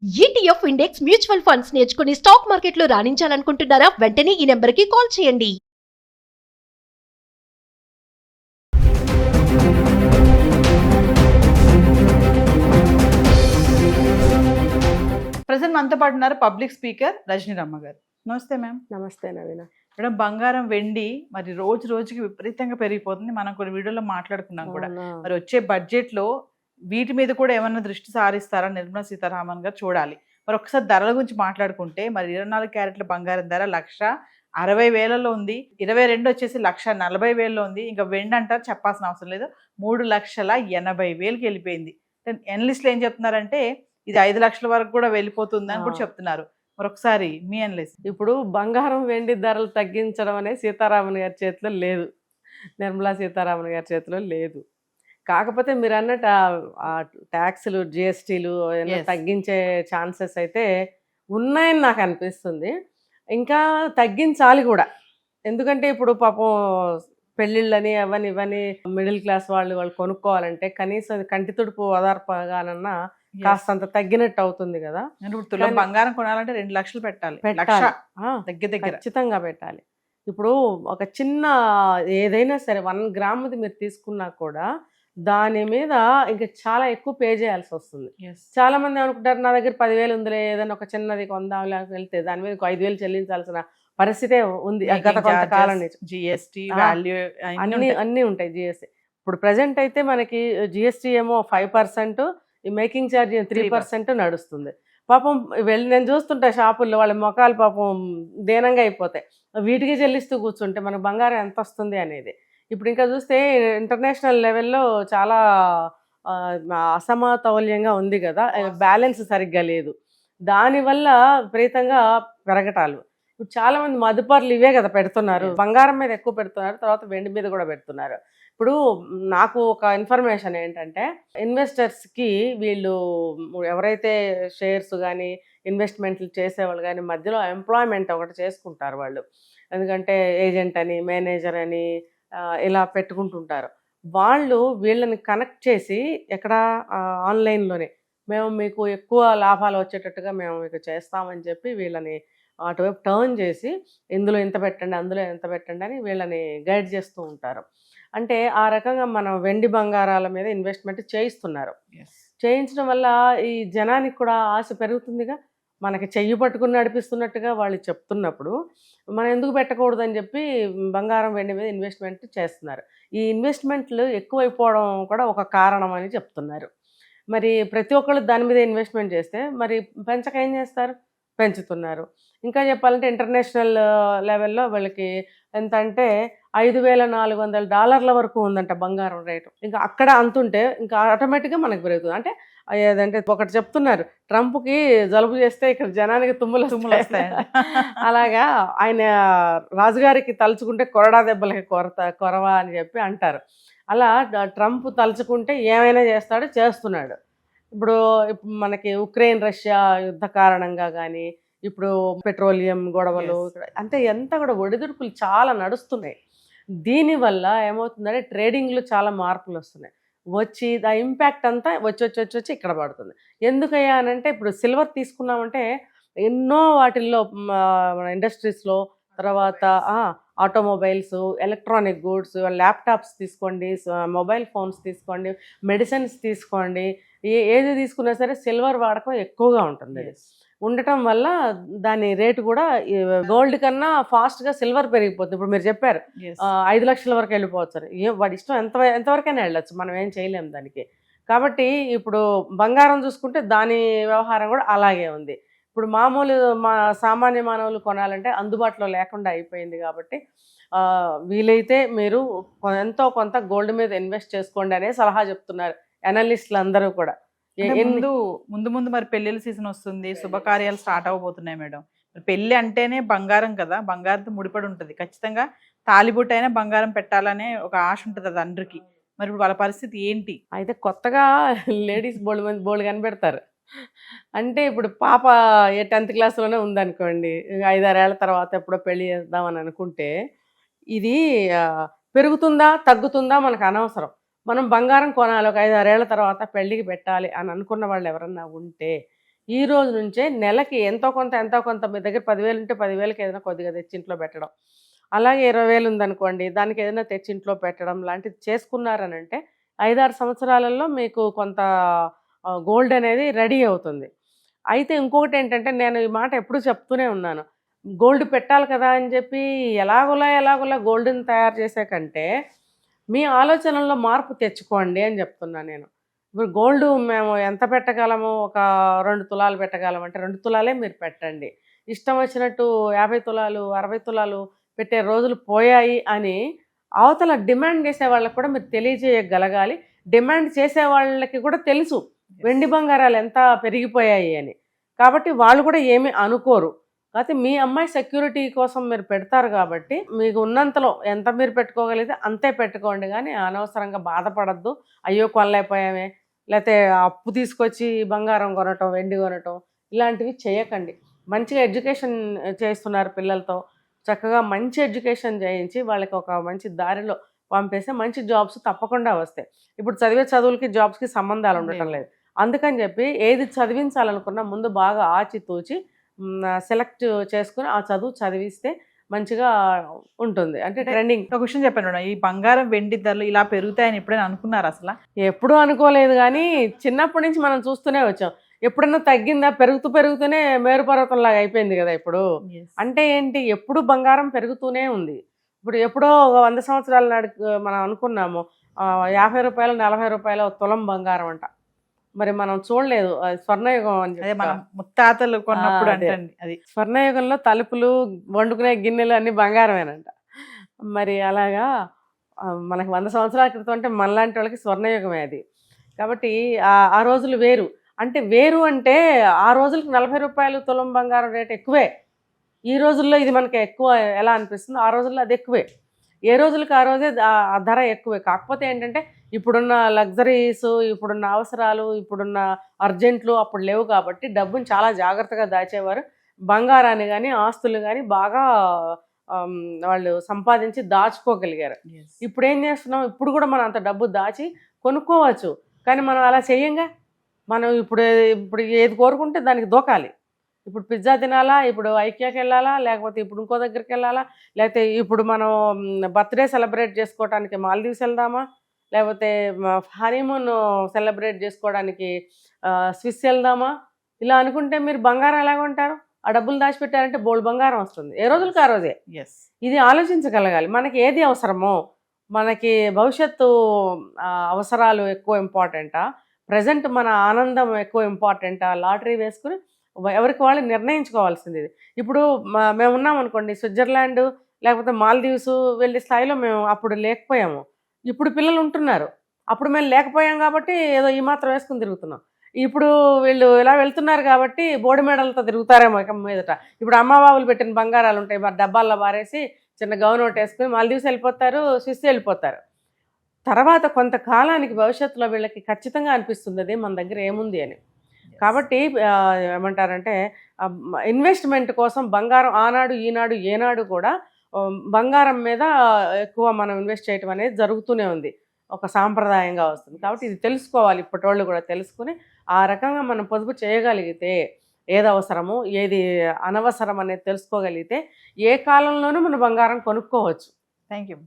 ETF index mutual funds నేర్చుకుని stock మార్కెట్లో రాణించాలనుకుంటున్నారా? వెంటనే ఈ నెంబర్కి కాల్ చేయండి. ప్రెసెంట్ మనతో పాటు ఉన్నారు పబ్లిక్ స్పీకర్ రజనీ రమ్మ గారు. నమస్తే మ్యామ్. నమస్తే నవీన. మేడం, బంగారం వెండి మరి రోజు రోజుకి విపరీతంగా పెరిగిపోతుంది. మనం కొన్ని వీడియోలో మాట్లాడుకున్నాం కూడా. మరి వచ్చే బడ్జెట్ లో వీటి మీద కూడా ఏమన్నా దృష్టి సారిస్తారా నిర్మలా సీతారామన్ గారు? చూడాలి. మరి ఒకసారి ధరల గురించి మాట్లాడుకుంటే మరి 24 క్యారెట్ల బంగారం ధర 1,60,000 ఉంది. 22 వచ్చేసి 1,40,000 ఉంది. ఇంకా వెండి అంటారు చెప్పాల్సిన అవసరం లేదు, 3,80,000కి వెళ్ళిపోయింది. ఎనలిస్టులు ఏం చెప్తున్నారంటే ఇది 5 లక్షల వరకు కూడా వెళ్ళిపోతుంది అని కూడా చెప్తున్నారు. మరొకసారి మీ అనలిస్ట్. ఇప్పుడు బంగారం వెండి ధరలు తగ్గించడం అనేది సీతారామన్ గారి చేతిలో లేదు, నిర్మలా సీతారామన్ గారి చేతిలో లేదు. కాకపోతే మీరు అన్నట్టు ట్యాక్సులు జిఎస్టీలు తగ్గించే ఛాన్సెస్ అయితే ఉన్నాయని నాకు అనిపిస్తుంది. ఇంకా తగ్గించాలి కూడా. ఎందుకంటే ఇప్పుడు పాపం పెళ్ళిళ్ళని అవన్నీ ఇవన్నీ మిడిల్ క్లాస్ వాళ్ళు కొనుక్కోవాలంటే కనీసం కంటి తుడుపు ఓదార్పగానన్నా కాస్తంత తగ్గినట్టు అవుతుంది కదా. బంగారం కొనాలంటే 2 లక్షలు పెట్టాలి. దగ్గర ఖచ్చితంగా పెట్టాలి. ఇప్పుడు ఒక చిన్న ఏదైనా సరే 1 గ్రాముది మీరు తీసుకున్నా కూడా దాని మీద ఇంకా చాలా ఎక్కువ పే చేయాల్సి వస్తుంది. చాలా మంది అనుకుంటారు నా దగ్గర 10,000 ఉందిలే, ఏదైనా ఒక చిన్నది కొందాం వెళ్తే దాని మీద 5,000 చెల్లించాల్సిన పరిస్థితే ఉంది. గత కొంతకాలం నుంచి జిఎస్టీ అన్నీ ఉంటాయి. జిఎస్టీ ఇప్పుడు ప్రజెంట్ అయితే మనకి జిఎస్టీ ఏమో 5%, ఈ మేకింగ్ ఛార్జ్ 3% నడుస్తుంది. పాపం నేను చూస్తుంటా షాపుల్లో వాళ్ళ మొఖాలు పాపం దీనంగా అయిపోతాయి. వీటికి చెల్లిస్తూ కూర్చుంటే మనకు బంగారం ఎంత వస్తుంది అనేది. ఇప్పుడు ఇంకా చూస్తే ఇంటర్నేషనల్ లెవెల్లో చాలా అసమతౌల్యంగా ఉంది కదా, బ్యాలెన్స్ సరిగ్గా లేదు. దానివల్ల విపరీతంగా పెరగటాలు. ఇప్పుడు చాలా మంది మదుపర్లు ఇవే కదా పెడుతున్నారు, బంగారం మీద ఎక్కువ పెడుతున్నారు, తర్వాత వెండి మీద కూడా పెడుతున్నారు. ఇప్పుడు నాకు ఒక ఇన్ఫర్మేషన్ ఏంటంటే ఇన్వెస్టర్స్కి వీళ్ళు ఎవరైతే షేర్స్ కానీ ఇన్వెస్ట్మెంట్లు చేసేవాళ్ళు కానీ మధ్యలో ఎంప్లాయ్మెంట్ ఒకటి చేసుకుంటారు వాళ్ళు. ఎందుకంటే ఏజెంట్ అని, మేనేజర్ అని ఇలా పెట్టుకుంటుంటారు. వాళ్ళు వీళ్ళని కనెక్ట్ చేసి ఎక్కడ ఆన్లైన్లోనే మేము మీకు ఎక్కువ లాభాలు వచ్చేటట్టుగా మేము మీకు చేస్తామని చెప్పి వీళ్ళని అటువైపు టర్న్ చేసి ఇందులో ఇంత పెట్టండి, అందులో ఎంత పెట్టండి అని వీళ్ళని గైడ్ చేస్తూ ఉంటారు. అంటే ఆ రకంగా మనం వెండి బంగారాల మీద ఇన్వెస్ట్మెంట్ చేయిస్తున్నారు. చేయించడం వల్ల ఈ జనానికి కూడా ఆశ పెరుగుతుందిగా. మనకి చెయ్యి పట్టుకుని నడిపిస్తున్నట్టుగా వాళ్ళు చెప్తున్నప్పుడు మనం ఎందుకు పెట్టకూడదని చెప్పి బంగారం వెండి మీద ఇన్వెస్ట్మెంట్ చేస్తున్నారు. ఈ ఇన్వెస్ట్మెంట్లు ఎక్కువైపోవడం కూడా ఒక కారణం అని చెప్తున్నారు. మరి ప్రతి ఒక్కళ్ళు దాని మీద ఇన్వెస్ట్మెంట్ చేస్తే మరి పెంచక ఏం చేస్తారు? పెంచుతున్నారు. ఇంకా చెప్పాలంటే ఇంటర్నేషనల్ లెవెల్లో వీళ్ళకి ఎంత అంటే $5,400 వరకు ఉందంట బంగారం రేటు. ఇంకా అక్కడ అంతుంటే ఇంకా ఆటోమేటిక్గా మనకు పెరుగుతుంది. అంటే ఏదంటే ఒకటి చెప్తున్నారు, ట్రంప్కి జలుబు చేస్తే ఇక్కడ జనానికి తుమ్ములు వస్తాయి. అలాగా ఆయన రాజుగారికి తలుచుకుంటే కొరడా దెబ్బలకి కొరవ అని చెప్పి అంటారు. అలా ట్రంప్ తలుచుకుంటే ఏమైనా చేస్తున్నాడు. ఇప్పుడు మనకి ఉక్రెయిన్ రష్యా యుద్ధ కారణంగా కానీ ఇప్పుడు పెట్రోలియం గొడవలు అంటే ఎంత కూడా ఒడిదుడుకులు చాలా నడుస్తున్నాయి. దీనివల్ల ఏమవుతుందంటే ట్రేడింగ్లో చాలా మార్పులు వస్తున్నాయి. వచ్చి ఆ ఇంపాక్ట్ అంతా వచ్చి ఇక్కడ పడుతుంది. ఎందుకయ్యా అని అంటే ఇప్పుడు సిల్వర్ తీసుకున్నామంటే ఎన్నో వాటిల్లో మన ఇండస్ట్రీస్లో, తర్వాత ఆటోమొబైల్స్, ఎలక్ట్రానిక్ గూడ్స్, ల్యాప్టాప్స్ తీసుకోండి, మొబైల్ ఫోన్స్ తీసుకోండి, మెడిసిన్స్ తీసుకోండి, ఏది తీసుకున్నా సరే సిల్వర్ వాడకం ఎక్కువగా ఉంటుంది. ఉండటం వల్ల దాని రేటు కూడా గోల్డ్ కన్నా ఫాస్ట్గా సిల్వర్ పెరిగిపోతుంది. ఇప్పుడు మీరు చెప్పారు 5 లక్షల వరకు వెళ్ళిపోవచ్చు. వాడి ఇష్టం ఎంతవరకైనా వెళ్ళచ్చు, మనం ఏం చేయలేము దానికి. కాబట్టి ఇప్పుడు బంగారం చూసుకుంటే దాని వ్యవహారం కూడా అలాగే ఉంది. ఇప్పుడు సామాన్య మానవులు కొనాలంటే అందుబాటులో లేకుండా అయిపోయింది. కాబట్టి వీలైతే మీరు ఎంతో కొంత గోల్డ్ మీద ఇన్వెస్ట్ చేసుకోండి అనే సలహా చెప్తున్నారు అనలిస్టులు అందరూ కూడా. ముందు మరి పెళ్లిళ్ళ సీజన్ వస్తుంది, శుభకార్యాలు స్టార్ట్ అవబోతున్నాయి మేడం. పెళ్లి అంటేనే బంగారం కదా, బంగారంతో ముడిపడి ఉంటుంది. ఖచ్చితంగా తాలిబొట్టు అయినా బంగారం పెట్టాలనే ఒక ఆశ ఉంటుంది అది అందరికి. మరి ఇప్పుడు వాళ్ళ పరిస్థితి ఏంటి? అయితే కొత్తగా లేడీస్ బోల్డ్ కనిపెడతారు. అంటే ఇప్పుడు పాప 10th క్లాస్లోనే ఉందనుకోండి, 5-6 ఏళ్ల తర్వాత ఎప్పుడో పెళ్లి చేద్దామని అనుకుంటే ఇది పెరుగుతుందా తగ్గుతుందా మనకు అనవసరం. మనం బంగారం కొనాలి, ఒక 5-6 ఏళ్ల తర్వాత పెళ్ళికి పెట్టాలి అని అనుకున్న వాళ్ళు ఎవరన్నా ఉంటే ఈ రోజు నుంచే నెలకి ఎంతో కొంత మీ దగ్గర 10,000 ఉంటే 10,000కి ఏదైనా కొద్దిగా తెచ్చి ఇంట్లో పెట్టడం, అలాగే 20,000 ఉందనుకోండి దానికి ఏదైనా తెచ్చి ఇంట్లో పెట్టడం లాంటిది చేసుకున్నారనంటే 5-6 సంవత్సరాలలో మీకు కొంత గోల్డ్ అనేది రెడీ అవుతుంది. అయితే ఇంకొకటి ఏంటంటే, నేను ఈ మాట ఎప్పుడు చెప్తూనే ఉన్నాను, గోల్డ్ పెట్టాలి కదా అని చెప్పి ఎలాగోలా గోల్డ్ని తయారు చేసే కంటే మీ ఆలోచనల్లో మార్పు తెచ్చుకోండి అని చెప్తున్నాను నేను. ఇప్పుడు గోల్డ్ మేము ఎంత పెట్టగలము, ఒక 2 తులాలు పెట్టగలమంటే 2 తులాలే మీరు పెట్టండి. ఇష్టం వచ్చినట్టు 50 తులాలు 60 తులాలు పెట్టే రోజులు పోయాయి అని అవతల డిమాండ్ చేసే వాళ్ళకి కూడా మీరు తెలియజేయగలగాలి. డిమాండ్ చేసే వాళ్ళకి కూడా తెలుసు వెండి బంగారాలు ఎంత పెరిగిపోయాయి అని. కాబట్టి వాళ్ళు కూడా ఏమీ అనుకోరు. కాకపోతే మీ అమ్మాయి సెక్యూరిటీ కోసం మీరు పెడతారు కాబట్టి మీకు ఉన్నంతలో ఎంత మీరు పెట్టుకోగలిగితే అంతే పెట్టుకోండి, కానీ అనవసరంగా బాధపడద్దు. అయ్యో కొనలేకపోయామే, లేకపోతే అప్పు తీసుకొచ్చి బంగారం కొనటం వెండి కొనటం ఇలాంటివి చేయకండి. మంచిగా ఎడ్యుకేషన్ చేస్తున్నారు పిల్లలతో, చక్కగా మంచి ఎడ్యుకేషన్ చేయించి వాళ్ళకి ఒక మంచి దారిలో పంపేస్తే మంచి జాబ్స్ తప్పకుండా వస్తాయి. ఇప్పుడు చదివే చదువులకి జాబ్స్కి సంబంధాలు ఉండటం లేదు. అందుకని చెప్పి ఏది చదివించాలనుకున్నా ముందు బాగా ఆచితూచి సెలెక్ట్ చేసుకుని ఆ చదువు చదివిస్తే మంచిగా ఉంటుంది. అంటే ట్రెండింగ్. ఒక విషయం చెప్పండి మేడం, ఈ బంగారం వెండి ధరలు ఇలా పెరుగుతాయని ఎప్పుడైనా అనుకున్నారు అసలు? ఎప్పుడూ అనుకోలేదు, కానీ చిన్నప్పటి నుంచి మనం చూస్తూనే వచ్చాం. ఎప్పుడన్నా తగ్గిందా? పెరుగుతూనే మేరుపర్వతంలాగా అయిపోయింది కదా ఇప్పుడు. అంటే ఏంటి, ఎప్పుడు బంగారం పెరుగుతూనే ఉంది. ఇప్పుడు ఎప్పుడో 100 సంవత్సరాల నాడు మనం అనుకున్నాము 50 రూపాయలు 40 రూపాయలు తులం బంగారం అంట. మరి మనం చూడలేదు, స్వర్ణయుగం అని అదే మన ముత్తాతలు కొన్నప్పుడు అంటే అది స్వర్ణయుగంలో తలుపులు వండుకునే గిన్నెలు అన్ని బంగారమేనంట. మరి అలాగా మనకి 100 సంవత్సరాల క్రితం అంటే మనలాంటి వాళ్ళకి స్వర్ణయుగమే అది. కాబట్టి ఆ రోజులు వేరు. అంటే ఆ రోజులకి 40 రూపాయలు తులం బంగారం రేట్ ఎక్కువే. ఈ రోజుల్లో ఇది మనకి ఎక్కువ ఎలా అనిపిస్తుందో ఆ రోజుల్లో అది ఎక్కువే. ఏ రోజులకి ఆ రోజే ఆ ధర ఎక్కువే. కాకపోతే ఏంటంటే ఇప్పుడున్న లగ్జరీస్, ఇప్పుడున్న అవసరాలు, ఇప్పుడున్న అర్జెంట్లు అప్పుడు లేవు కాబట్టి డబ్బుని చాలా జాగ్రత్తగా దాచేవారు. బంగారాన్ని కానీ ఆస్తులు కానీ బాగా వాళ్ళు సంపాదించి దాచుకోగలిగారు. ఇప్పుడు ఏం చేస్తున్నాం, ఇప్పుడు కూడా మనం అంత డబ్బు దాచి కొనుక్కోవచ్చు, కానీ మనం అలా చెయ్యంగా. మనం ఇప్పుడు ఏది కోరుకుంటే దానికి దూకాలి. ఇప్పుడు పిజ్జా తినాలా, ఇప్పుడు ఐకియాకి వెళ్ళాలా, లేకపోతే ఇప్పుడు ఇంకో దగ్గరికి వెళ్ళాలా, లేకపోతే ఇప్పుడు మనం బర్త్డే సెలబ్రేట్ చేసుకోవడానికి మాల్దీవ్స్ వెళ్దామా, లేకపోతే హనీమూన్ సెలబ్రేట్ చేసుకోవడానికి స్విస్ వెళ్దామా, ఇలా అనుకుంటే మీరు బంగారం ఎలాగ ఉంటారు? ఆ డబ్బులు దాచిపెట్టారంటే బోల్డ్ బంగారం వస్తుంది ఏ రోజులకి ఆ రోజే. ఇది ఆలోచించగలగాలి. మనకి ఏది అవసరమో, మనకి భవిష్యత్తు అవసరాలు ఎక్కువ ఇంపార్టెంటా, ప్రజెంట్ మన ఆనందం ఎక్కువ ఇంపార్టెంటా, లాటరీ వేసుకుని ఎవరికి వాళ్ళు నిర్ణయించుకోవాల్సింది ఇది. ఇప్పుడు మేము ఉన్నాం అనుకోండి, స్విట్జర్లాండ్ లేకపోతే మాల్దీవ్స్ వెళ్ళే స్థాయిలో మేము అప్పుడు లేకపోయాము. ఇప్పుడు పిల్లలు ఉంటున్నారు. అప్పుడు మేము లేకపోయాం కాబట్టి ఏదో ఈ మాత్రం వేసుకుని తిరుగుతున్నాం. ఇప్పుడు వీళ్ళు ఇలా వెళ్తున్నారు కాబట్టి బోడి మెడలతో తిరుగుతారేమో ఇక మీదట. ఇప్పుడు అమ్మబాబులు పెట్టిన బంగారాలు ఉంటాయి, మరి డబ్బాల్లో బారేసి చిన్న గౌన్ ఒకటి వేసుకుని మాల్దీవ్స్ వెళ్ళిపోతారు, స్విస్ వెళ్ళిపోతారు. తర్వాత కొంతకాలానికి భవిష్యత్తులో వీళ్ళకి ఖచ్చితంగా అనిపిస్తుంది అది మన దగ్గర ఏముంది అని. కాబట్టి ఏమంటారంటే ఇన్వెస్ట్మెంట్ కోసం బంగారం ఆనాడు ఈనాడు ఏనాడు కూడా బంగారం మీద ఎక్కువ మనం ఇన్వెస్ట్ చేయటం అనేది జరుగుతూనే ఉంది, ఒక సాంప్రదాయంగా వస్తుంది. కాబట్టి ఇది తెలుసుకోవాలి, ఇప్పటి వాళ్ళు కూడా తెలుసుకుని ఆ రకంగా మనం పొదుపు చేయగలిగితే ఏది అవసరమో ఏది అనవసరం అనేది తెలుసుకోగలిగితే ఏ కాలంలోనూ మనం బంగారం కొనుక్కోవచ్చు. Thank you.